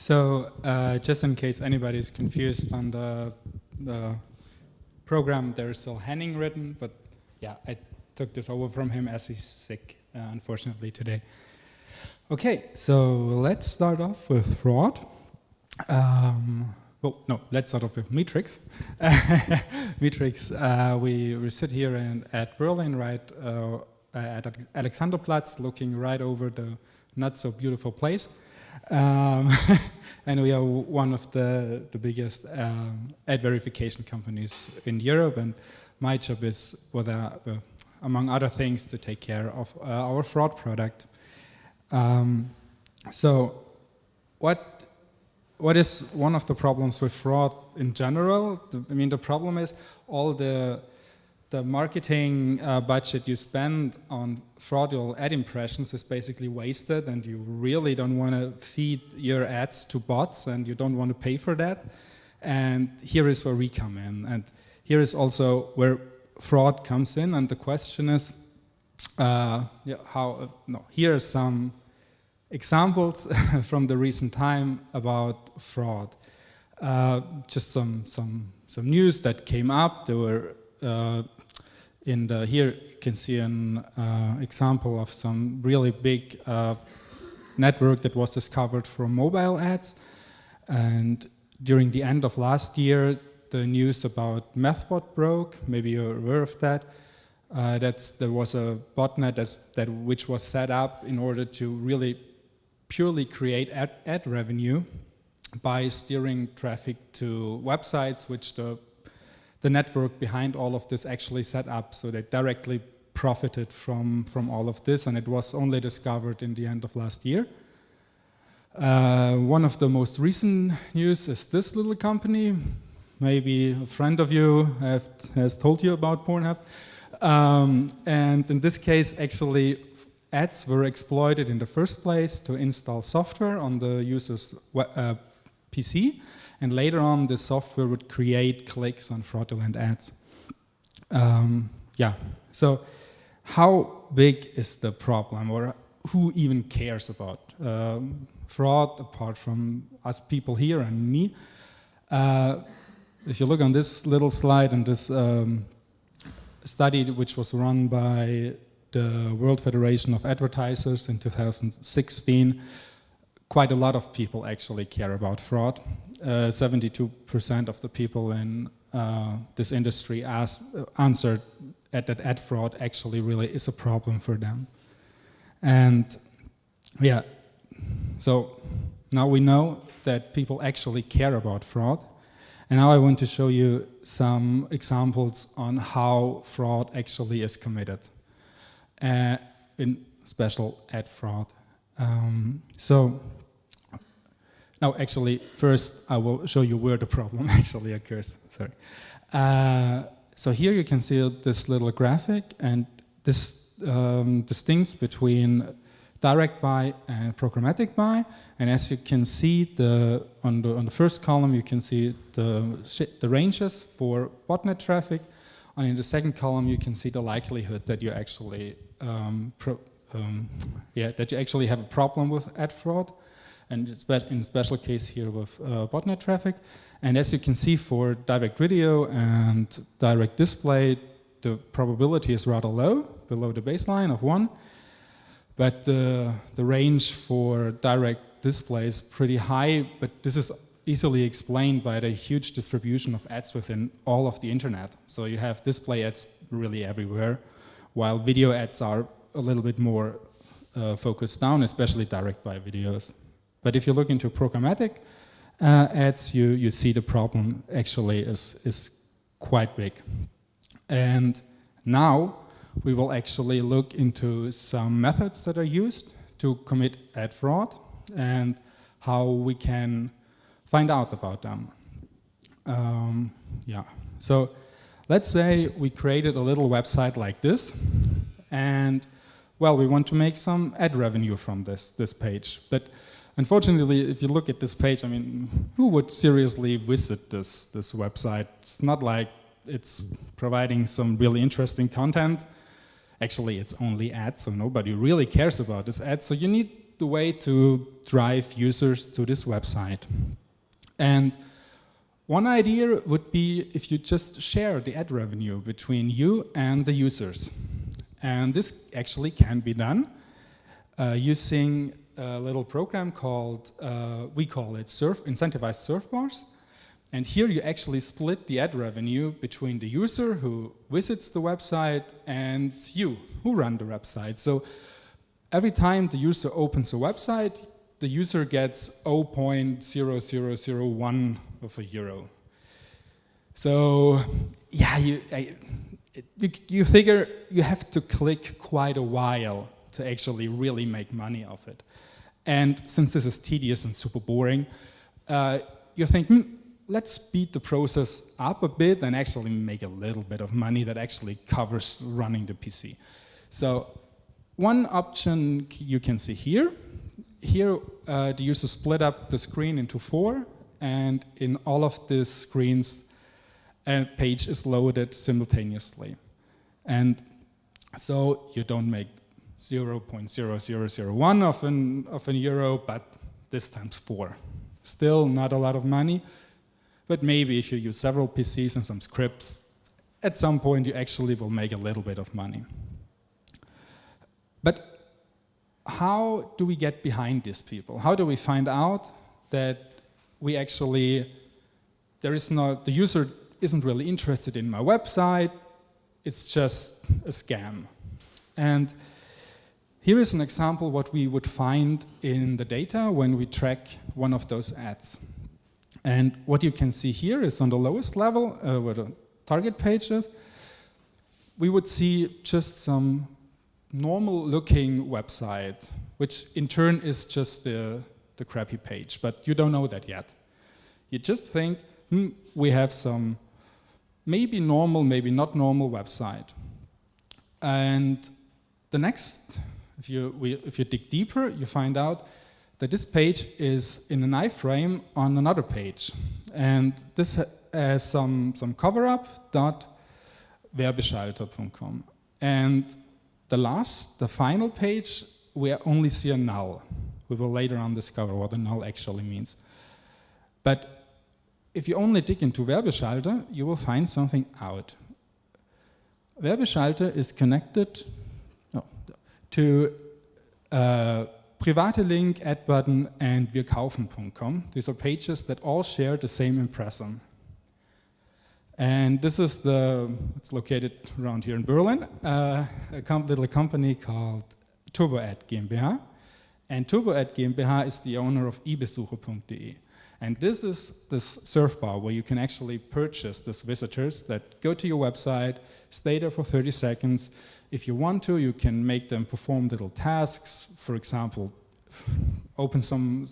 So just in case anybody's confused on the program, there is still Henning written, but yeah, I took this over from him as he's sick, unfortunately, today. Okay, so let's start off with fraud. Well, no, let's start off with Meetrics. Meetrics, we sit here at Berlin, right at Alexanderplatz, looking right over the not so beautiful place. And we are one of the biggest ad verification companies in Europe, and my job is, among other things, to take care of our fraud product. So what is one of the problems with fraud in general? The problem is all the marketing budget you spend on fraudulent ad impressions is basically wasted, and you really don't want to feed your ads to bots, and you don't want to pay for that. And here is where we come in, and here is also where fraud comes in. And the question is, here are some examples from the recent time about fraud. Just some news that came up. There were here you can see an example of some really big network that was discovered from mobile ads. And during the end of last year, the news about MethBot broke. Maybe you're aware of that. There was a botnet which was set up in order to really purely create ad revenue by steering traffic to websites which the network behind all of this actually set up, so they directly profited from all of this, and it was only discovered in the end of last year. One of the most recent news is this little company. Maybe a friend of you has told you about Pornhub. And in this case, actually, ads were exploited in the first place to install software on the user's PC, and later on the software would create clicks on fraudulent ads. So how big is the problem, or who even cares about fraud apart from us people here and me? If you look on this little slide and this study which was run by the World Federation of Advertisers in 2016, quite a lot of people actually care about fraud. 72% of the people in this industry answered that ad fraud actually really is a problem for them. And yeah, so now we know that people actually care about fraud. And now I want to show you some examples on how fraud actually is committed, in special ad fraud. Now, actually, first I will show you where the problem actually occurs. Sorry. So here you can see this little graphic, and this distincts between direct buy and programmatic buy. And as you can see, on the first column you can see the ranges for botnet traffic, and in the second column you can see the likelihood that you actually have a problem with ad fraud. And it's in special case here with botnet traffic. And as you can see, for direct video and direct display, the probability is rather low, below the baseline of 1. But the range for direct display is pretty high, but this is easily explained by the huge distribution of ads within all of the internet. So you have display ads really everywhere, while video ads are a little bit more focused down, especially direct buy videos. But if you look into programmatic ads, you see the problem actually is quite big. And now we will actually look into some methods that are used to commit ad fraud and how we can find out about them. So let's say we created a little website like this, and well, we want to make some ad revenue from this page. But unfortunately, if you look at this page, I mean, who would seriously visit this website? It's not like it's providing some really interesting content. Actually, it's only ads, so nobody really cares about this ad. So you need the way to drive users to this website. And one idea would be if you just share the ad revenue between you and the users. And this actually can be done using a little program called, we call it incentivized surf bars. And here you actually split the ad revenue between the user who visits the website and you who run the website. So every time the user opens a website, the user gets 0.0001 of a euro. So yeah, you figure you have to click quite a while to actually really make money off it. And since this is tedious and super boring, you think, let's speed the process up a bit and actually make a little bit of money that actually covers running the PC. So one option you can see here. Here, the user split up the screen into 4, and in all of these screens, a page is loaded simultaneously. And so you don't make 0.0001 of an euro, but this times 4. Still not a lot of money, but maybe if you use several PCs and some scripts, at some point you actually will make a little bit of money. But how do we get behind these people? How do we find out that we actually, the user isn't really interested in my website, it's just a scam? And here is an example what we would find in the data when we track one of those ads. And what you can see here is on the lowest level, where the target page is, we would see just some normal looking website, which in turn is just the crappy page, but you don't know that yet. You just think, we have some maybe normal, maybe not normal website. And the next, if you dig deeper, you find out that this page is in an iframe on another page. And this has some cover-up.werbeschalter.com. And the final page, we only see a null. We will later on discover what a null actually means. But if you only dig into Werbeschalter, you will find something out. Werbeschalter is connected to private link, ad button, and wirkaufen.com. These are pages that all share the same impressum. And this is it's located around here in Berlin, a little company called TurboAd GmbH. And TurboAd GmbH is the owner of ebesuche.de. And this is this surf bar where you can actually purchase these visitors that go to your website, stay there for 30 seconds. If you want to, you can make them perform little tasks. For example, open some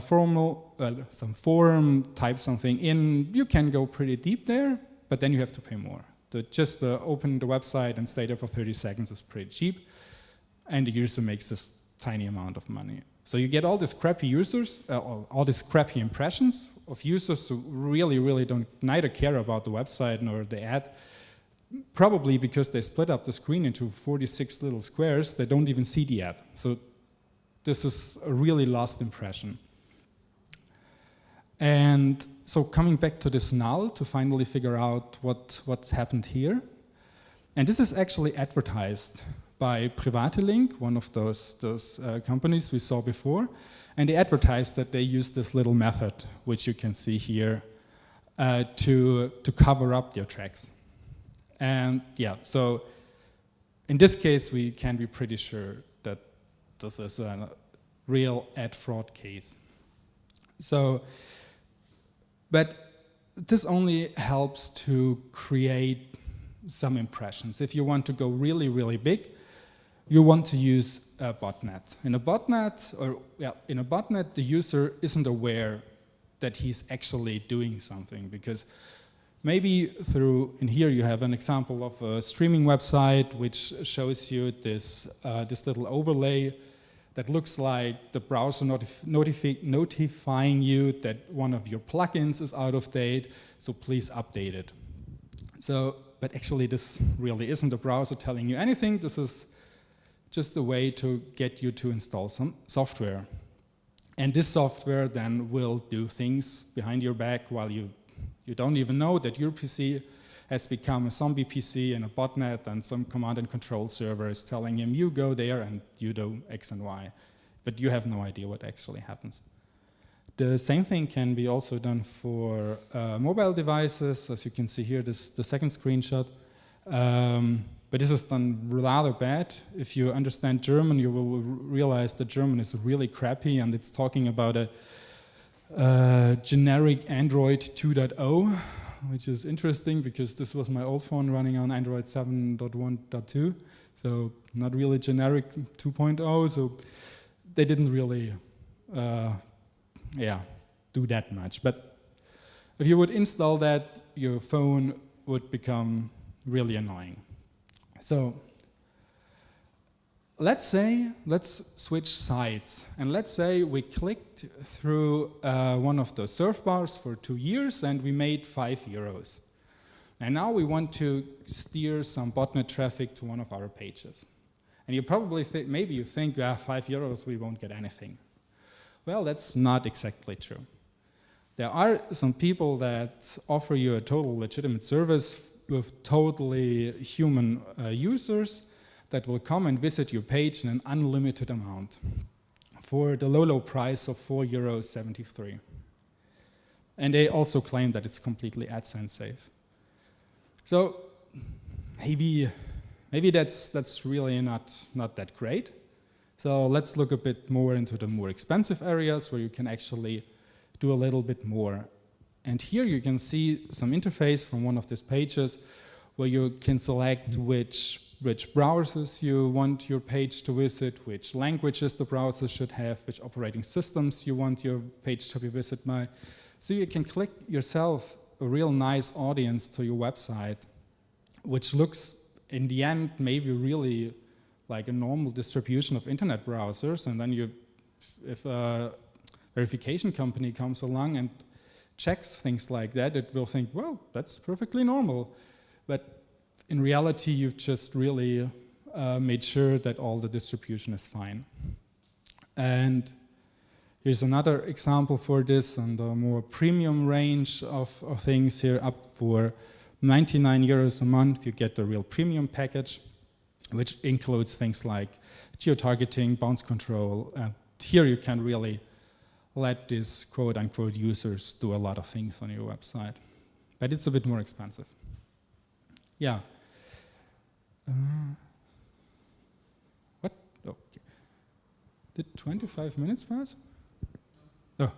forum, type something in. You can go pretty deep there, but then you have to pay more. Just open the website and stay there for 30 seconds is pretty cheap, and the user makes this tiny amount of money. So you get all these crappy users, all these crappy impressions of users who really don't neither care about the website nor the ad. Probably because they split up the screen into 46 little squares, they don't even see the ad. So this is a really lost impression. And so coming back to this null to finally figure out what's happened here. And this is actually advertised by Private Link, one of those companies we saw before. And they advertised that they use this little method, which you can see here, to cover up their tracks. And yeah, so in this case, we can be pretty sure that this is a real ad fraud case. So, but this only helps to create some impressions. If you want to go really big, you want to use a botnet. In a botnet, the user isn't aware that he's actually doing something, because maybe in here you have an example of a streaming website which shows you this little overlay that looks like the browser notifying you that one of your plugins is out of date, so please update it. So, but actually this really isn't the browser telling you anything. This is just a way to get you to install some software. And this software then will do things behind your back while you don't even know that your PC has become a zombie PC and a botnet, and some command and control server is telling him, you go there and you do X and Y. But you have no idea what actually happens. The same thing can be also done for mobile devices. As you can see here, this the second screenshot. But this is done rather bad. If you understand German, you will realize that German is really crappy, and it's talking about a generic Android 2.0, which is interesting because this was my old phone running on Android 7.1.2, so not really generic 2.0. So they didn't really, do that much. But if you would install that, your phone would become really annoying. So let's switch sides, and let's say we clicked through one of the surf bars for 2 years and we made €5. And now we want to steer some botnet traffic to one of our pages. And you probably think, maybe you think, €5, we won't get anything. Well, that's not exactly true. There are some people that offer you a total legitimate service with totally human users that will come and visit your page in an unlimited amount for the low price of €4.73. And they also claim that it's completely AdSense safe. So maybe that's really not that great. So let's look a bit more into the more expensive areas where you can actually do a little bit more. And here you can see some interface from one of these pages where you can select which browsers you want your page to visit, which languages the browser should have, which operating systems you want your page to be visited by. So you can click yourself a real nice audience to your website, which looks in the end maybe really like a normal distribution of internet browsers, and then if a verification company comes along and checks things like that, it will think, well, that's perfectly normal. But in reality, you've just really made sure that all the distribution is fine. And here's another example for this on the more premium range of things here. Up for €99 a month, you get the real premium package, which includes things like geotargeting, bounce control. Here you can really let these quote-unquote users do a lot of things on your website. But it's a bit more expensive. Yeah. What? Oh, okay. Did 25 minutes pass? Oh.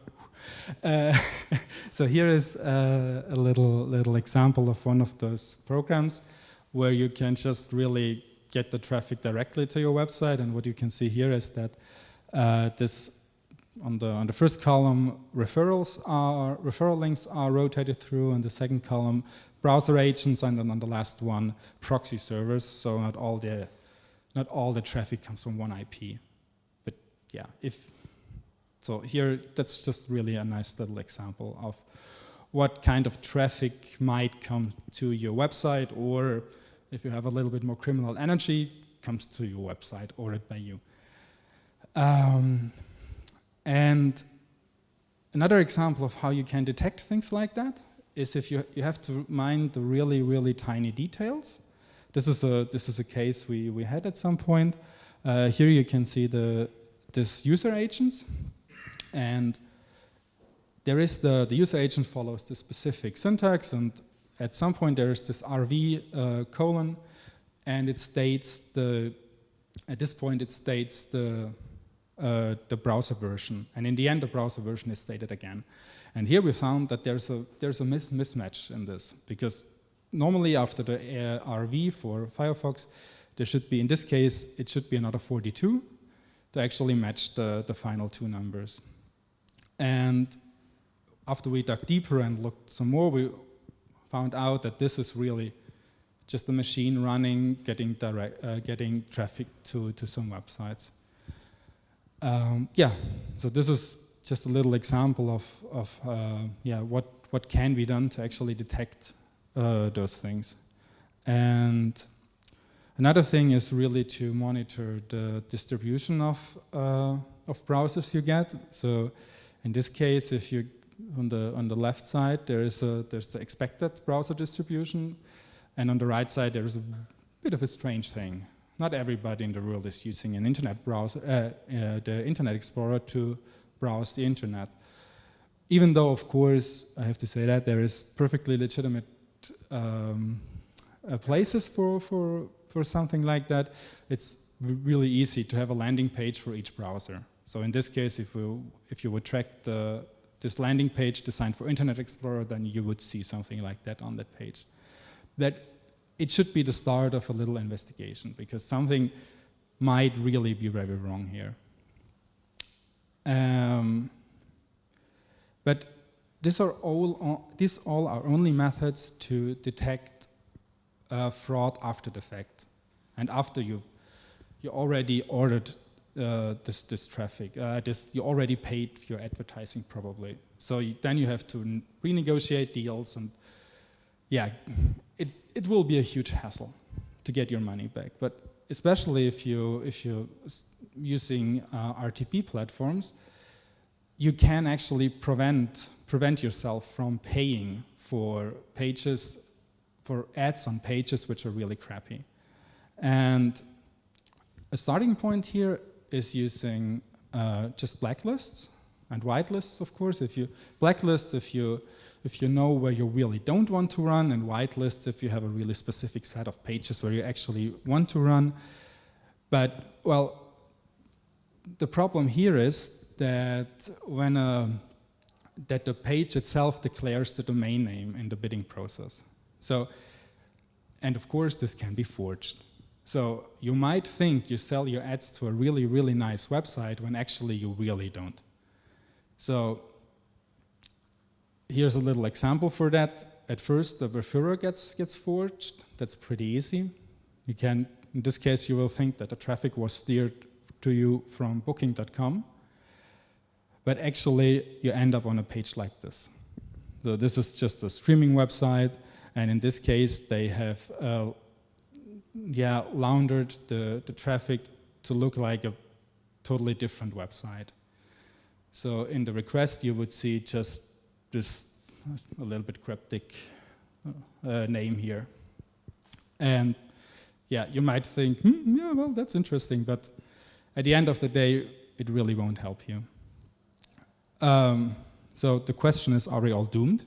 So here is a little example of one of those programs where you can just really get the traffic directly to your website. And what you can see here is that on the first column, referral links are rotated through, and the second column, browser agents, and then on the last one, proxy servers. So not all the traffic comes from one IP. But yeah, so here, that's just really a nice little example of what kind of traffic might come to your website, or if you have a little bit more criminal energy, comes to your website ordered by you. And another example of how you can detect things like that is if you have to mind the really, really tiny details. This is a case we had at some point. Here you can see this user agents, and there is the user agent follows the specific syntax, and at some point there is this RV colon, and it states at this point it states the browser version, and in the end the browser version is stated again. And here we found that there's a mismatch in this, because normally after the RV for Firefox, there should be, in this case, it should be another 42 to actually match the final two numbers. And after we dug deeper and looked some more, we found out that this is really just a machine running, getting traffic to some websites. So this is just a little example of what can be done to actually detect those things. And Another thing is really to monitor the distribution of browsers you get. So in this case, if you on the left side there's the expected browser distribution, and on the right side there is a bit of a strange thing. Not everybody in the world is using an internet browser, the Internet Explorer, to browse the internet. Even though, of course, I have to say that there is perfectly legitimate places for something like that. It's really easy to have a landing page for each browser. So in this case, if you would track this landing page designed for Internet Explorer, then you would see something like that on that page. That it should be the start of a little investigation, because something might really be very wrong here. But these all are only methods to detect fraud after the fact, and after you already ordered this traffic. You already paid your advertising probably. So then you have to renegotiate deals, and yeah, it will be a huge hassle to get your money back. But especially if you're using RTP platforms, you can actually prevent yourself from paying for ads on pages which are really crappy. And a starting point here is using just blacklists and whitelists, of course. Blacklists if you know where you really don't want to run, and whitelists if you have a really specific set of pages where you actually want to run. But well, the problem here is that that the page itself declares the domain name in the bidding process. So, and of course this can be forged. So you might think you sell your ads to a really, really nice website when actually you really don't. So here's a little example for that. At first the referrer gets forged. That's pretty easy. You can, in this case, you will think that the traffic was steered to you from booking.com. But actually, you end up on a page like this. So this is just a streaming website, and in this case, they have laundered the traffic to look like a totally different website. So in the request, you would see just this a little bit cryptic name here. And yeah, you might think, yeah, well, that's interesting, but at the end of the day, it really won't help you. So the question is, are we all doomed?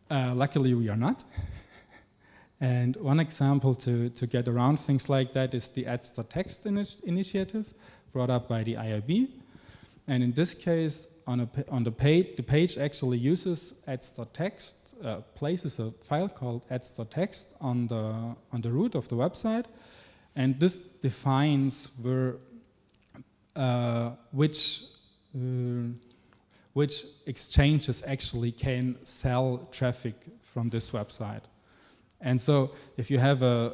Luckily, we are not. And one example to get around things like that is the ads.txt initiative brought up by the IAB. And in this case, the page actually uses ads.txt, places a file called ads.txt on the root of the website, and this defines which exchanges actually can sell traffic from this website. And so if you have a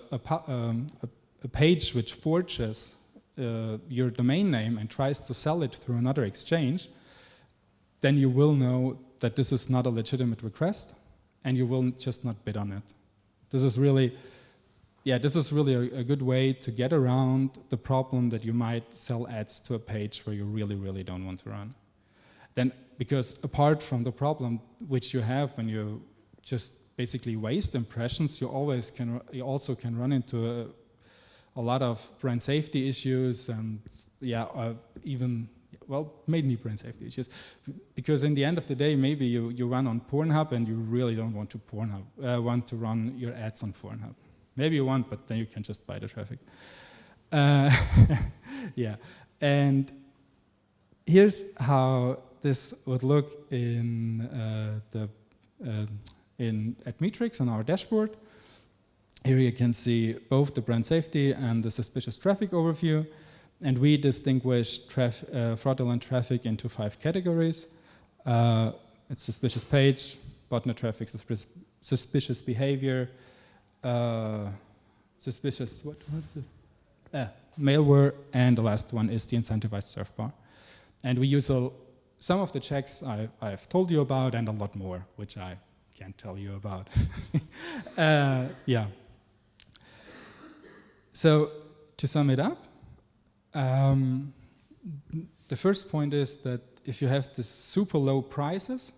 page which forges your domain name and tries to sell it through another exchange, then you will know that this is not a legitimate request, and you will just not bid on it. This is really a good way to get around the problem that you might sell ads to a page where you really, really don't want to run. Then, because apart from the problem which you have when you just basically waste impressions, you also can run into a lot of brand safety issues, and mainly brand safety issues. Because in the end of the day, maybe you run on Pornhub and you really don't want to want to run your ads on Pornhub. Maybe you want, but then you can just buy the traffic. Yeah, and here's how this would look at Meetrics on our dashboard. Here you can see both the brand safety and the suspicious traffic overview, and we distinguish fraudulent traffic into 5 categories. It's suspicious page, botnet traffic, suspicious behavior, suspicious malware, and the last one is the incentivized surf bar. And we use some of the checks I've told you about, and a lot more, which I can't tell you about. Yeah. So to sum it up, the first point is that if you have the super low prices,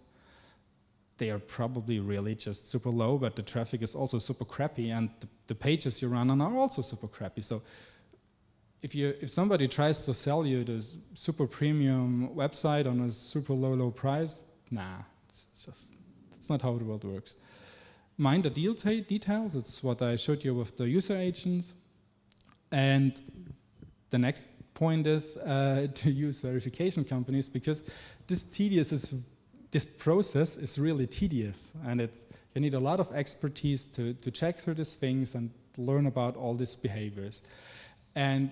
they are probably really just super low, but the traffic is also super crappy, and the pages you run on are also super crappy. So if somebody tries to sell you this super premium website on a super low price, nah, it's not how the world works. Mind the details. It's what I showed you with the user agents. And the next point is to use verification companies, because this process is really tedious, and you need a lot of expertise to check through these things and learn about all these behaviors. And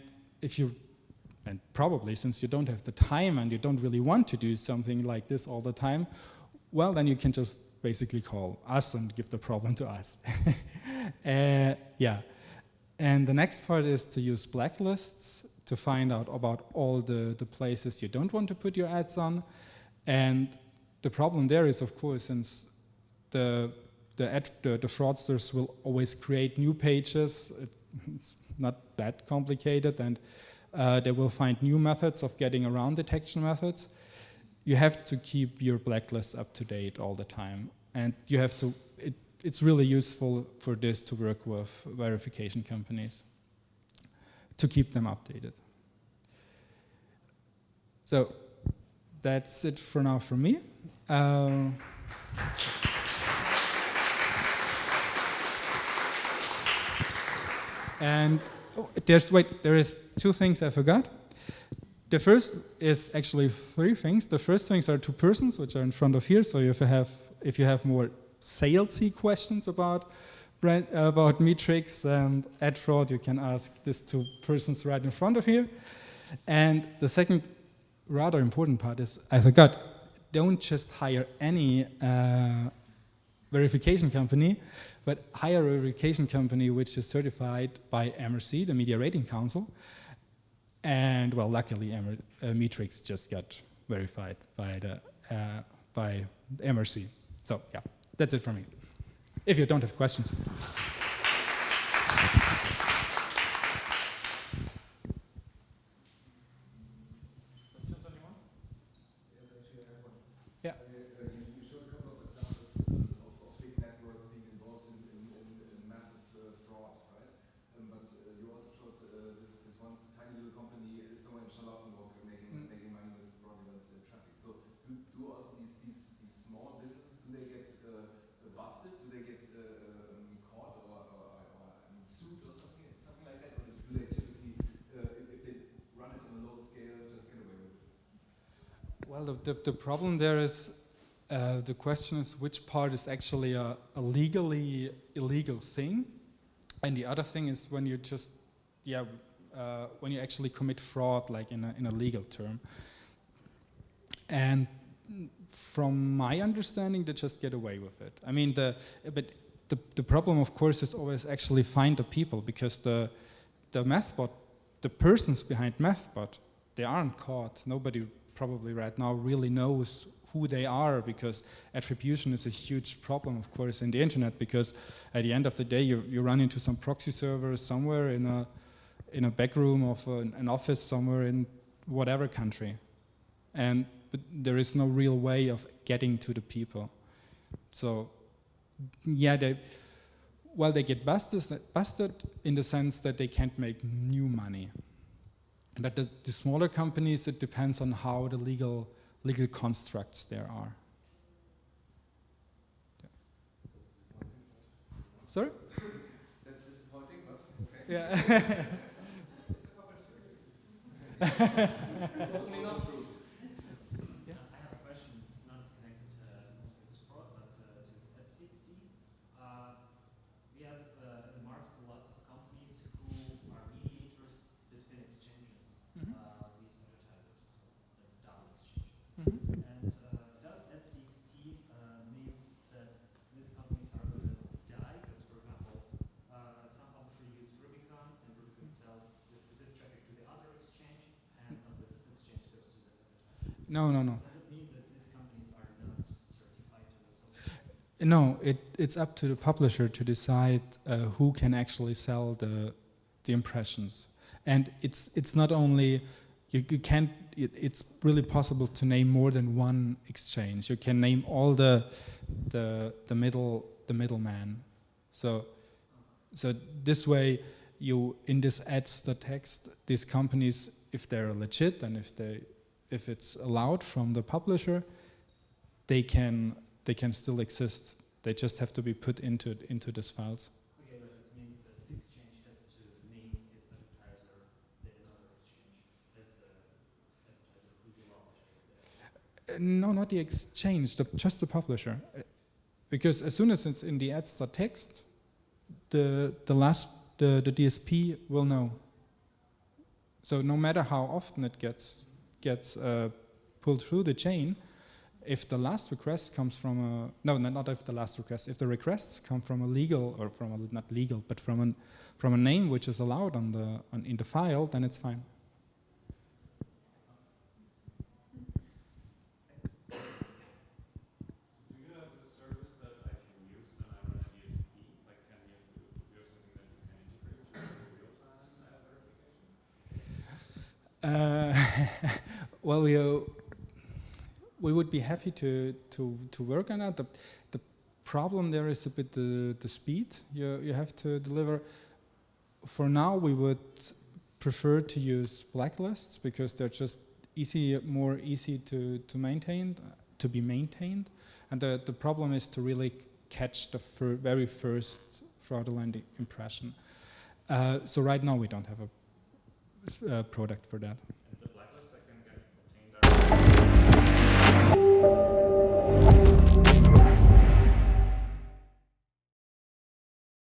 probably since you don't have the time and you don't really want to do something like this all the time, well, then you can just basically call us and give the problem to us. Yeah. And the next part is to use blacklists to find out about all the places you don't want to put your ads on. And the problem there is, of course, since the fraudsters will always create new pages, it's not that complicated, and they will find new methods of getting around detection methods. You have to keep your blacklists up to date all the time, and you have to. It's really useful for this to work with verification companies to keep them updated. So that's it for now from me. And there is two things I forgot. The first is actually three things. The first things are two persons, which are in front of here. So if you have more salesy questions about Meetrics and ad fraud, you can ask these two persons right in front of here. And the second rather important part is, I forgot, don't just hire any verification company, but hire a verification company which is certified by MRC, the Media Rating Council. And well, luckily, Meetrics just got verified by MRC. So yeah, that's it for me. If you don't have questions. Well, the problem there is, the question is which part is actually a legally illegal thing, and the other thing is when you just, when you actually commit fraud, like in a legal term. And from my understanding, they just get away with it. I mean, but the problem, of course, is always actually find the people, because the mathbot, the persons behind mathbot, they aren't caught. Nobody probably right now really knows who they are, because attribution is a huge problem, of course, in the internet, because at the end of the day, you run into some proxy server somewhere in a back room of an office somewhere in whatever country. But there is no real way of getting to the people. So yeah, they get busted in the sense that they can't make new money. But the smaller companies, it depends on how the legal constructs there are. Sorry? That's disappointing, but okay. Yeah. Totally not true. Yeah. I have a question. It's not connected to Meetrics fraud, but to SCALE17. We have in the market lots of companies who are mediators between exchanges, these advertisers, like DAO exchanges. And does SCALE17 means that these companies are going to die? Because, for example, some publisher uses Rubicon, and Rubicon sells this traffic to the other exchange, and this exchange goes to the advertiser. No. Does it mean that these companies are not certified to the social? No, it's up to the publisher to decide who can actually sell the impressions. And it's not only, you can't, it's really possible to name more than one exchange. You can name all the middleman. So this way, in this ads.txt, these companies, if they're legit and if it's allowed from the publisher, they can still exist. They just have to be put into these files. Okay, but it means that the exchange has to name its advertiser than another exchange as advertiser who's allowed. No, not the exchange, just the publisher. Because as soon as it's in the ads.txt, the DSP will know. So no matter how often it gets pulled through the chain, if the last request comes from a, no, not if the last request, if the requests come from a legal, or from a, not legal, but from a name which is allowed in the file, then it's fine. Do you have a service that I can use when I run a DSP? Like, can you do something that you can integrate to real-time verification? Well, we would be happy to work on that. The problem there is a bit the speed you have to deliver. For now, we would prefer to use blacklists because they're just more easy to maintain, to be maintained. And the problem is to really catch the very first fraudulent impression. So right now we don't have a product for that. And the blacklist I can get obtained directly.